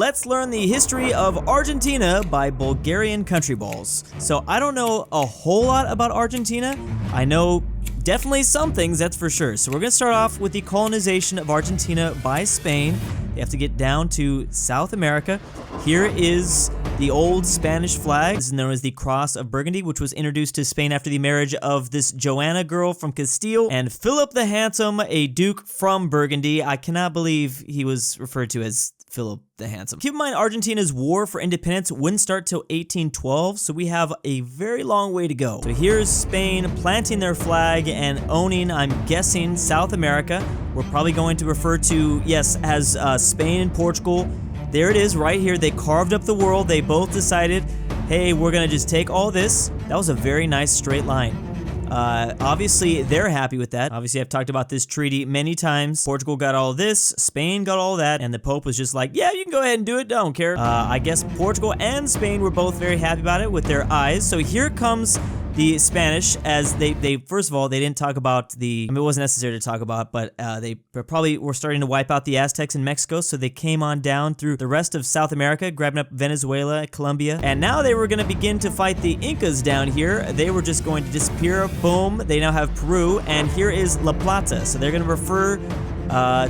Let's learn the history of Argentina by Bulgarian country balls. So I don't know a whole lot about Argentina. I know definitely some things, that's for sure. So we're gonna start off with the colonization of Argentina by Spain. They have to get down to South America. Here is the old Spanish flag. This is known as the Cross of Burgundy, which was introduced to Spain after the marriage of this Joanna girl from Castile and Philip the Handsome, a duke from Burgundy. I cannot believe he was referred to as Philip the Handsome. Keep in mind, Argentina's war for independence wouldn't start till 1812, so we have a very long way to go. So here's Spain planting their flag and owning, I'm guessing, South America. We're probably going to refer to, yes, as Spain and Portugal. There it is right here. They carved up the world. They both decided, hey, we're gonna just take all this. That was a very nice straight line. Obviously, they're happy with that. Obviously, I've talked about this treaty many times. Portugal got all this, Spain got all that, and the Pope was just like, yeah, you can go ahead and do it, don't care. I guess Portugal and Spain were both very happy about it with their eyes. So here comes the Spanish, as they first of all, they didn't talk about the, I mean, it wasn't necessary to talk about, but they probably were starting to wipe out the Aztecs in Mexico, so they came on down through the rest of South America, grabbing up Venezuela, Colombia, and now they were going to begin to fight the Incas down here. They were just going to disappear. Boom, they now have Peru, and here is La Plata, so they're going to refer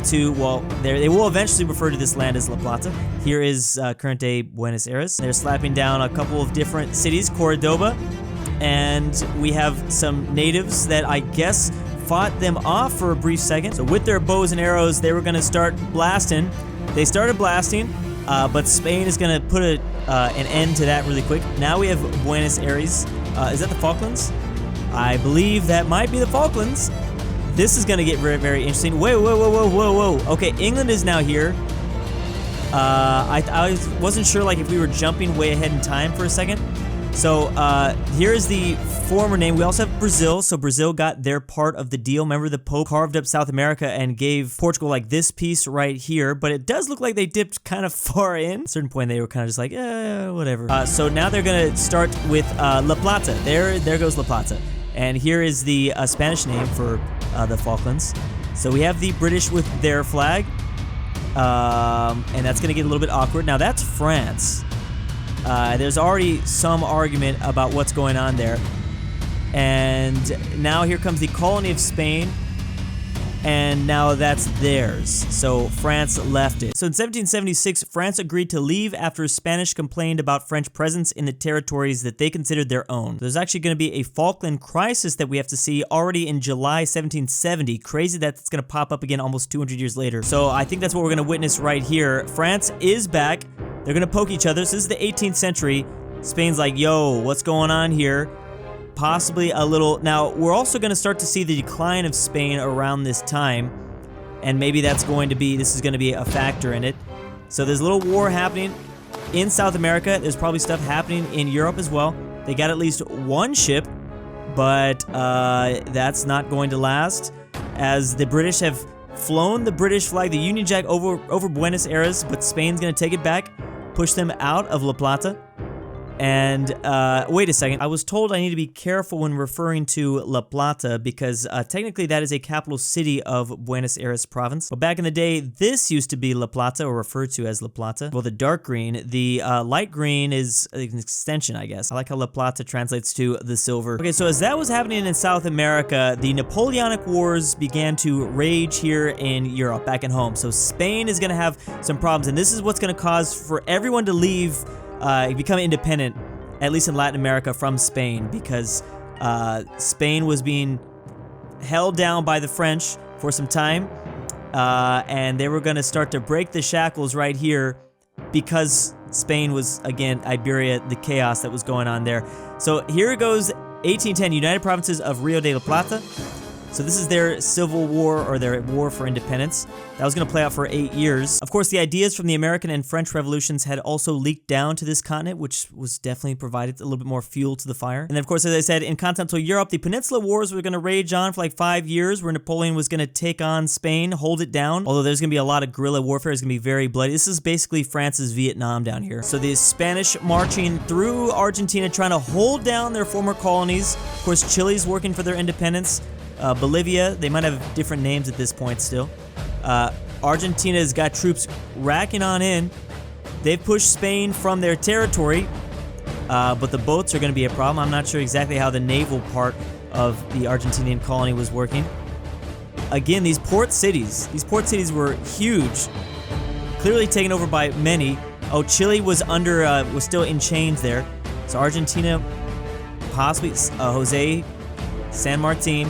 to, well, they will eventually refer to this land as La Plata. Here is current-day Buenos Aires. They're slapping down a couple of different cities, Cordoba, and we have some natives that I guess fought them off for a brief second. So with their bows and arrows, they were going to start blasting. They started blasting, but Spain is going to put an end to that really quick. Now we have Buenos Aires. Is that the Falklands? I believe that might be the Falklands. This is going to get very, very interesting. Whoa, whoa, whoa, whoa, whoa, whoa. Okay, England is now here. I wasn't sure like if we were jumping way ahead in time for a second. So here's the former name. We also have Brazil. So Brazil got their part of the deal. Remember, the Pope carved up South America and gave Portugal like this piece right here. But it does look like they dipped kind of far in. At a certain point, they were kind of just like, whatever. So now they're going to start with La Plata. There goes La Plata. And here is the Spanish name for the Falklands. So we have the British with their flag. And that's going to get a little bit awkward. Now that's France. There's already some argument about what's going on there. And now here comes the colony of Spain. And now that's theirs. So France left it. So in 1776, France agreed to leave after Spanish complained about French presence in the territories that they considered their own. There's actually going to be a Falkland crisis that we have to see already in July 1770. Crazy that it's going to pop up again almost 200 years later. So I think that's what we're going to witness right here. France is back. They're going to poke each other. So this is the 18th century. Spain's like, yo, what's going on here? Possibly a little. Now, we're also going to start to see the decline of Spain around this time. And maybe that's going to be, this is going to be a factor in it. So there's a little war happening in South America. There's probably stuff happening in Europe as well. They got at least one ship, but that's not going to last. As the British have flown the British flag, the Union Jack, over Buenos Aires, but Spain's going to take it back, push them out of La Plata. And wait a second, I was told I need to be careful when referring to La Plata because technically that is a capital city of Buenos Aires province. Well, back in the day, this used to be La Plata, or referred to as La Plata. Well, the dark green, the light green is an extension, I guess. I like how La Plata translates to the silver. Okay, so as that was happening in South America, the Napoleonic Wars began to rage here in Europe, back at home. So Spain is going to have some problems, and this is what's going to cause for everyone to leave, become independent, at least in Latin America, from Spain, because Spain was being held down by the French for some time, and they were going to start to break the shackles right here because Spain was, again, Iberia, the chaos that was going on there. So here it goes, 1810, United Provinces of Rio de la Plata. So this is their civil war, or their war for independence. That was going to play out for 8 years. Of course, the ideas from the American and French revolutions had also leaked down to this continent, which was definitely provided a little bit more fuel to the fire. And then, of course, as I said, in continental Europe, the Peninsula Wars were going to rage on for like 5 years, where Napoleon was going to take on Spain, hold it down. Although there's going to be a lot of guerrilla warfare, it's going to be very bloody. This is basically France's Vietnam down here. So the Spanish marching through Argentina, trying to hold down their former colonies. Of course, Chile's working for their independence. Bolivia, they might have different names at this point still. Argentina's got troops racking on in. They've pushed Spain from their territory, but the boats are going to be a problem. I'm not sure exactly how the naval part of the Argentinian colony was working. Again, these port cities were huge, clearly taken over by many. Oh, Chile was was still in chains there. So Argentina, possibly Jose San Martin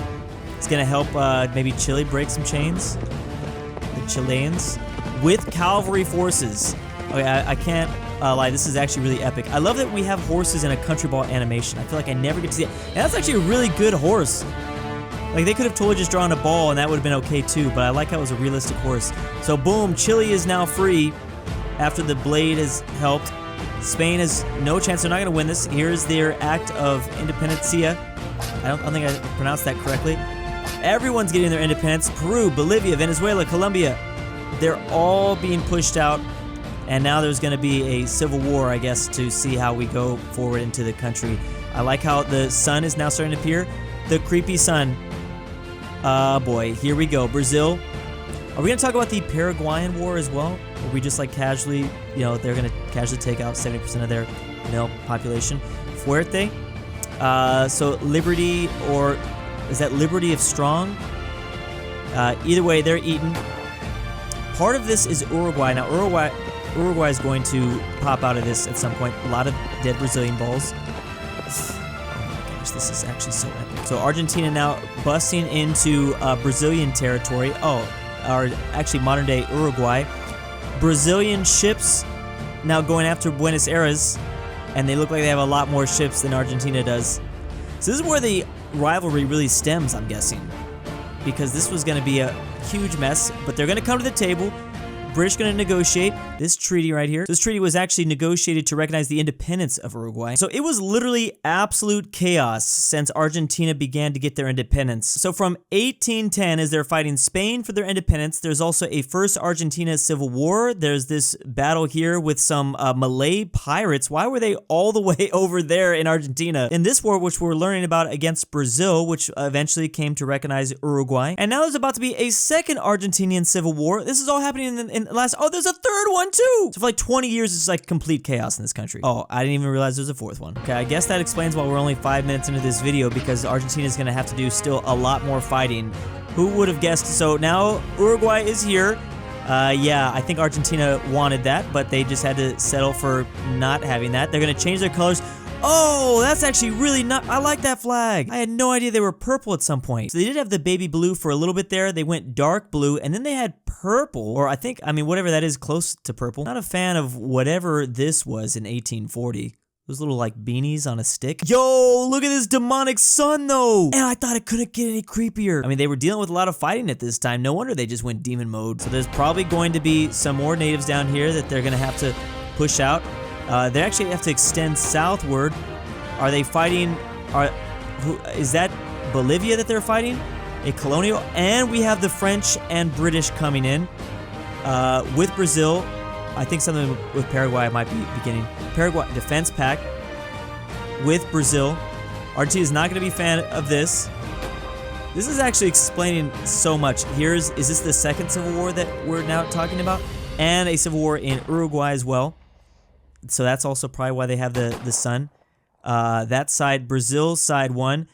is going to help maybe Chile break some chains. The Chileans with cavalry forces. Okay, I can't lie, this is actually really epic. I love that we have horses in a Countryball animation. I feel like I never get to see it. And that's actually a really good horse. Like, they could have totally just drawn a ball and that would have been okay too, but I like how it was a realistic horse. So boom, Chile is now free after the blade has helped. Spain has no chance. They're not going to win this. Here's their act of independencia. I don't think I pronounced that correctly. Everyone's getting their independence. Peru, Bolivia, Venezuela, Colombia. They're all being pushed out. And now there's going to be a civil war, I guess, to see how we go forward into the country. I like how the sun is now starting to appear. The creepy sun. Boy, here we go. Brazil. Are we going to talk about the Paraguayan War as well? Or we just like casually, you know, they're going to casually take out 70% of their male population. Fuerte. So Liberty, or is that Liberty of Strong? Either way, they're eaten. Part of this is Uruguay. Now, Uruguay is going to pop out of this at some point. A lot of dead Brazilian balls. Oh my gosh, this is actually so epic. So Argentina now busting into Brazilian territory. Oh, or actually modern day Uruguay. Brazilian ships now going after Buenos Aires, and they look like they have a lot more ships than Argentina does. So this is where the rivalry really stems, I'm guessing, because this was going to be a huge mess, but they're going to come to the table. British going to negotiate this treaty right here. This treaty was actually negotiated to recognize the independence of Uruguay. So it was literally absolute chaos since Argentina began to get their independence. So from 1810, as they're fighting Spain for their independence, there's also a first Argentina civil war. There's this battle here with some Malay pirates. Why were they all the way over there in Argentina? In this war, which we're learning about against Brazil, which eventually came to recognize Uruguay. And now there's about to be a second Argentinian civil war. This is all happening in oh, there's a third one too! So for like 20 years, it's like complete chaos in this country. Oh, I didn't even realize there's a fourth one. Okay, I guess that explains why we're only 5 minutes into this video, because Argentina is gonna have to do still a lot more fighting. Who would have guessed? So now Uruguay is here. Yeah, I think Argentina wanted that, but they just had to settle for not having that. They're gonna change their colors. Oh, that's actually really not... I like that flag. I had no idea they were purple at some point. So they did have the baby blue for a little bit there. They went dark blue, and then they had purple, or I mean, whatever that is, close to purple. Not a fan of whatever this was in 1840. Those little, like, beanies on a stick. Yo, look at this demonic sun, though! And I thought it couldn't get any creepier. I mean, they were dealing with a lot of fighting at this time. No wonder they just went demon mode. So there's probably going to be some more natives down here that they're gonna have to push out. They actually have to extend southward. Are they fighting? Is that Bolivia that they're fighting? A colonial? And we have the French and British coming in. With Brazil, I think something with Paraguay might be beginning. Paraguay defense pact with Brazil. Argentina is not going to be a fan of this. This is actually explaining so much. Is this the second civil war that we're now talking about? And a civil war in Uruguay as well. So that's also probably why they have the sun. That side, Brazil's side won.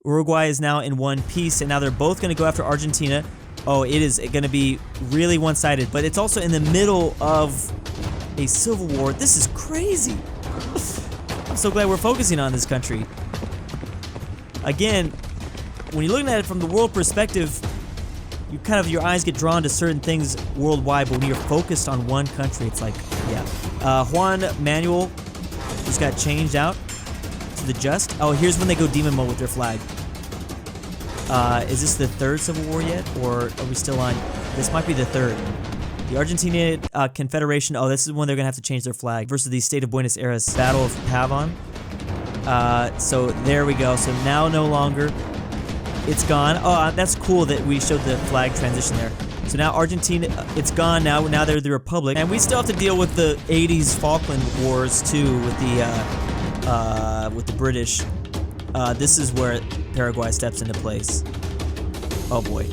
Uruguay is now in one piece, and now they're both going to go after Argentina. Oh, it is going to be really one-sided, but it's also in the middle of a civil war. This is crazy. I'm so glad we're focusing on this country. Again, when you're looking at it from the world perspective, your eyes get drawn to certain things worldwide, but when you're focused on one country, it's like, yeah. Juan Manuel just got changed out to the just. Oh, here's when they go demon mode with their flag. Is this the third civil war yet, or are we still on? This might be the third. The Argentinian Confederation. Oh, this is when they're gonna have to change their flag versus the state of Buenos Aires. Battle of Pavon. So there we go. So now no longer. It's gone. Oh, that's cool that we showed the flag transition there. So now Argentina, it's gone now. Now they're the Republic. And we still have to deal with the 80s Falkland Wars too with the British. This is where Paraguay steps into place. Oh boy.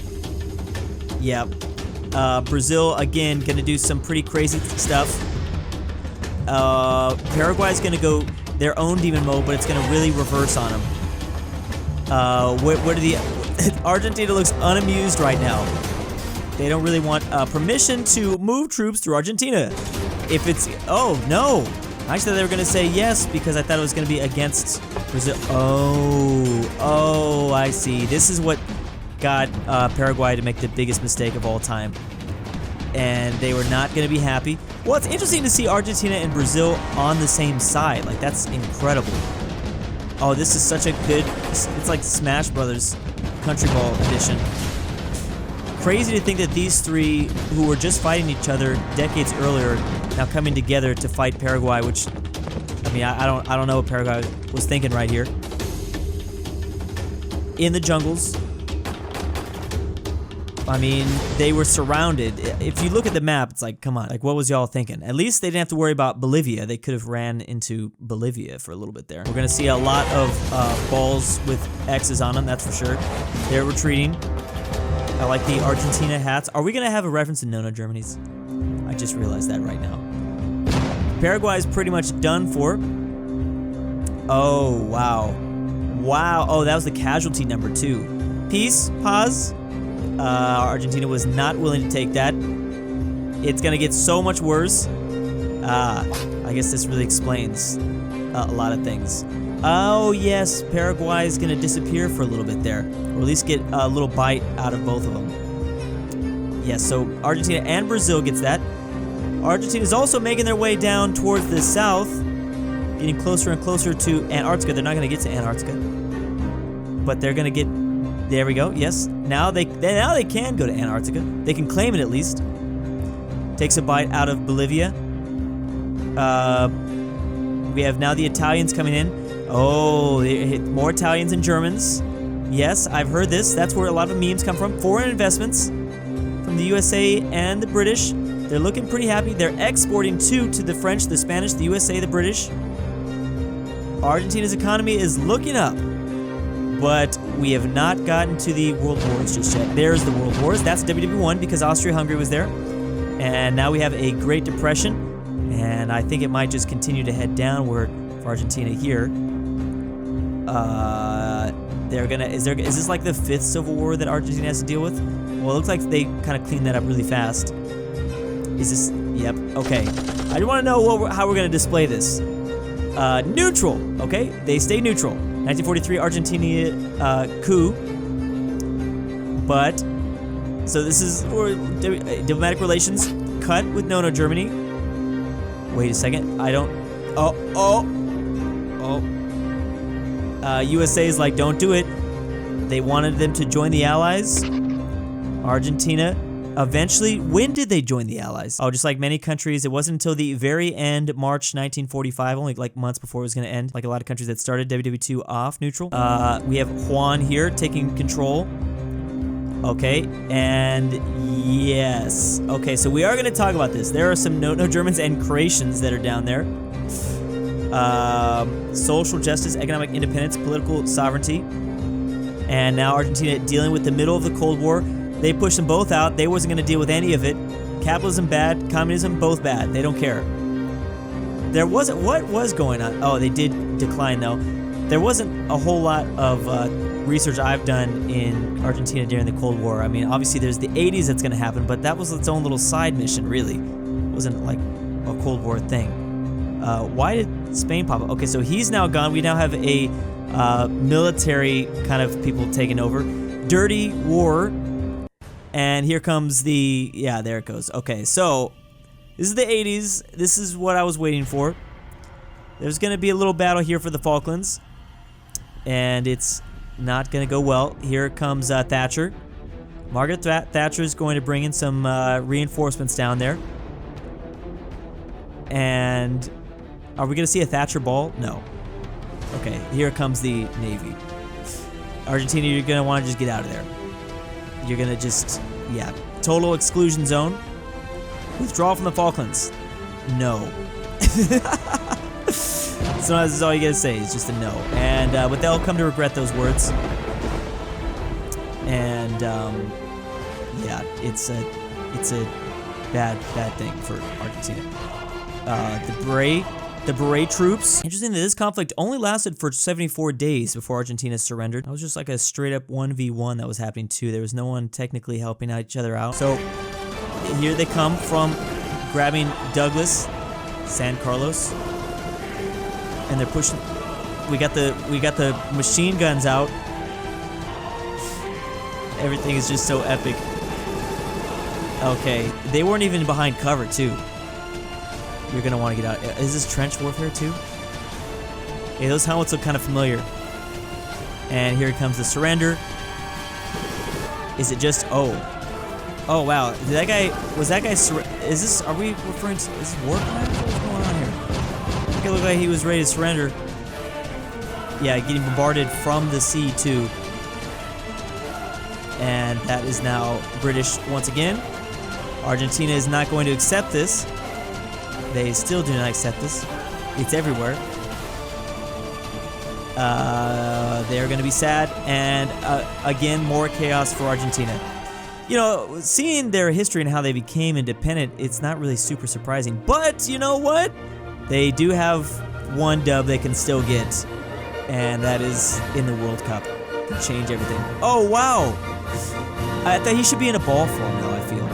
Yeah. Brazil, again, gonna do some pretty crazy stuff. Paraguay's gonna go their own demon mode, but it's gonna really reverse on them. What are the... Argentina looks unamused right now. They don't really want permission to move troops through Argentina. If it's... Oh, no. I thought they were gonna say yes because I thought it was gonna be against Brazil. Oh, I see. This is what got Paraguay to make the biggest mistake of all time. And they were not gonna be happy. Well, it's interesting to see Argentina and Brazil on the same side. Like, that's incredible. Oh, this is such a good... It's like Smash Brothers Countryball edition. Crazy to think that these three, who were just fighting each other decades earlier, now coming together to fight Paraguay, which... I mean, I don't know what Paraguay was thinking right here. In the jungles. I mean, they were surrounded. If you look at the map, it's like, come on, like, what was y'all thinking? At least they didn't have to worry about Bolivia. They could have ran into Bolivia for a little bit there. We're gonna see a lot of balls with X's on them, that's for sure. They're retreating. I like the Argentina hats. Are we gonna have a reference to No Germany's? I just realized that right now. Paraguay is pretty much done for. Oh, wow. Wow, oh, that was the casualty number 2. Peace, pause. Argentina was not willing to take that. It's gonna get so much worse. I guess this really explains a lot of things. Oh yes, Paraguay is gonna disappear for a little bit there, or at least get a little bite out of both of them. Yes, so Argentina and Brazil gets that. Argentina is also making their way down towards the south, getting closer and closer to Antarctica. They're not gonna get to Antarctica, but they're gonna get. There we go. Yes. Now they can go to Antarctica. They can claim it at least. Takes a bite out of Bolivia. We have now the Italians coming in. Oh, they hit more Italians and Germans. Yes, I've heard this. That's where a lot of memes come from. Foreign investments from the USA and the British. They're looking pretty happy. They're exporting too to the French, the Spanish, the USA, the British. Argentina's economy is looking up. But we have not gotten to the World Wars just yet. There's the World Wars. That's WW1 because Austria-Hungary was there. And now we have a Great Depression. And I think it might just continue to head downward for Argentina here. They're gonna... Is this like the 5th Civil War that Argentina has to deal with? Well, it looks like they kind of cleaned that up really fast. Is this... Yep. Okay. I just want to know how we're gonna display this. Neutral. Okay? They stay neutral. 1943 Argentina coup, but so this is diplomatic relations cut with No Germany. Wait a second, I don't. USA is like, don't do it. They wanted them to join the Allies. Argentina. Eventually, when did they join the Allies? Oh, just like many countries, it wasn't until the very end, March 1945, only like months before it was going to end. Like a lot of countries that started WW2 off neutral. We have Juan here taking control. Okay, and yes. Okay, so we are going to talk about this. There are some no Germans and Croatians that are down there. Social justice, economic independence, political sovereignty. And now Argentina dealing with the middle of the Cold War. They pushed them both out. They wasn't going to deal with any of it. Capitalism bad, communism both bad. They don't care. There wasn't... What was going on? Oh, they did decline, though. There wasn't a whole lot of research I've done in Argentina during the Cold War. I mean, obviously there's the 80s that's going to happen, but that was its own little side mission, really. It wasn't like a Cold War thing. Why did Spain pop up? Okay, so he's now gone. We now have a military kind of people taking over. Dirty war... And here comes the... Yeah, there it goes. Okay, so... This is the 80s. This is what I was waiting for. There's going to be a little battle here for the Falklands. And it's not going to go well. Here comes Thatcher. Margaret Thatcher is going to bring in some reinforcements down there. And... Are we going to see a Thatcher ball? No. Okay, here comes the Navy. Argentina, you're going to want to just get out of there. You're gonna just, yeah, total exclusion zone. Withdraw from the Falklands. No. So this is all you gotta say, is just a no. And but they'll come to regret those words. And yeah, it's a bad thing for Argentina. the Beret troops. Interesting that this conflict only lasted for 74 days before Argentina surrendered. That was just like a straight up 1v1 that was happening too. There was no one technically helping each other out. So here they come from grabbing Douglas, San Carlos, and they're pushing. We got the machine guns out. Everything is just so epic. Okay, they weren't even behind cover too. You're gonna want to get out. Is this trench warfare too? Yeah, those helmets look kind of familiar. And here comes the surrender. Is it just, oh wow, was that guy, is this, are we referring to, is this war crimes? What's going on here? I think it looked like he was ready to surrender. Yeah, getting bombarded from the sea too. And that is now British once again. Argentina is not going to accept this. They still do not accept this. It's everywhere. They're going to be sad. And again, more chaos for Argentina. You know, seeing their history and how they became independent, it's not really super surprising. But you know what? They do have one dub they can still get. And that is in the World Cup. Can change everything. Oh, wow. I thought he should be in a ball form, though, I feel.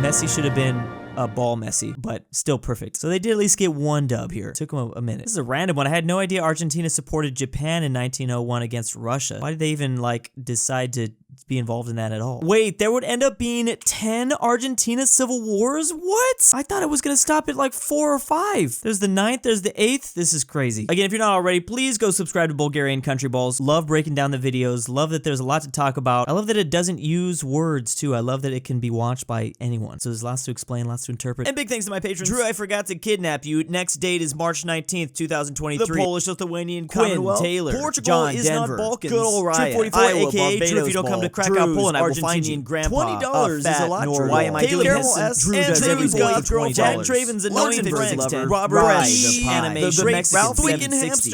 Messi should have been a ball Messi, but still perfect. So they did at least get one dub here. Took them a minute. This is a random one. I had no idea Argentina supported Japan in 1901 against Russia. Why did they even, like, decide to be involved in that at all? Wait, there would end up being 10 Argentina civil wars? What? I thought it was gonna stop at like 4 or 5. There's the 9th, there's the 8th. This is crazy. Again, if you're not already, please go subscribe to Bulgarian Country Balls. Love breaking down the videos. Love that there's a lot to talk about. I love that it doesn't use words too. I love that it can be watched by anyone. So there's lots to explain, lots to interpret. And big thanks to my patrons. Drew, I forgot to kidnap you. Next date is March 19th, 2023. The Polish Lithuanian Commonwealth. Taylor. Portugal is Denver. Not Balkans. Good ol' Rye. Iowa, aka Drew, if you don't come to Krakow, Poland, I will find you. Grandpa, $20 is a lot. Why am I doing this? Drew does everything for $20. Jack Traven's annoying friend. Robert RyeThePie. Animation. Ralph Twickenhamster.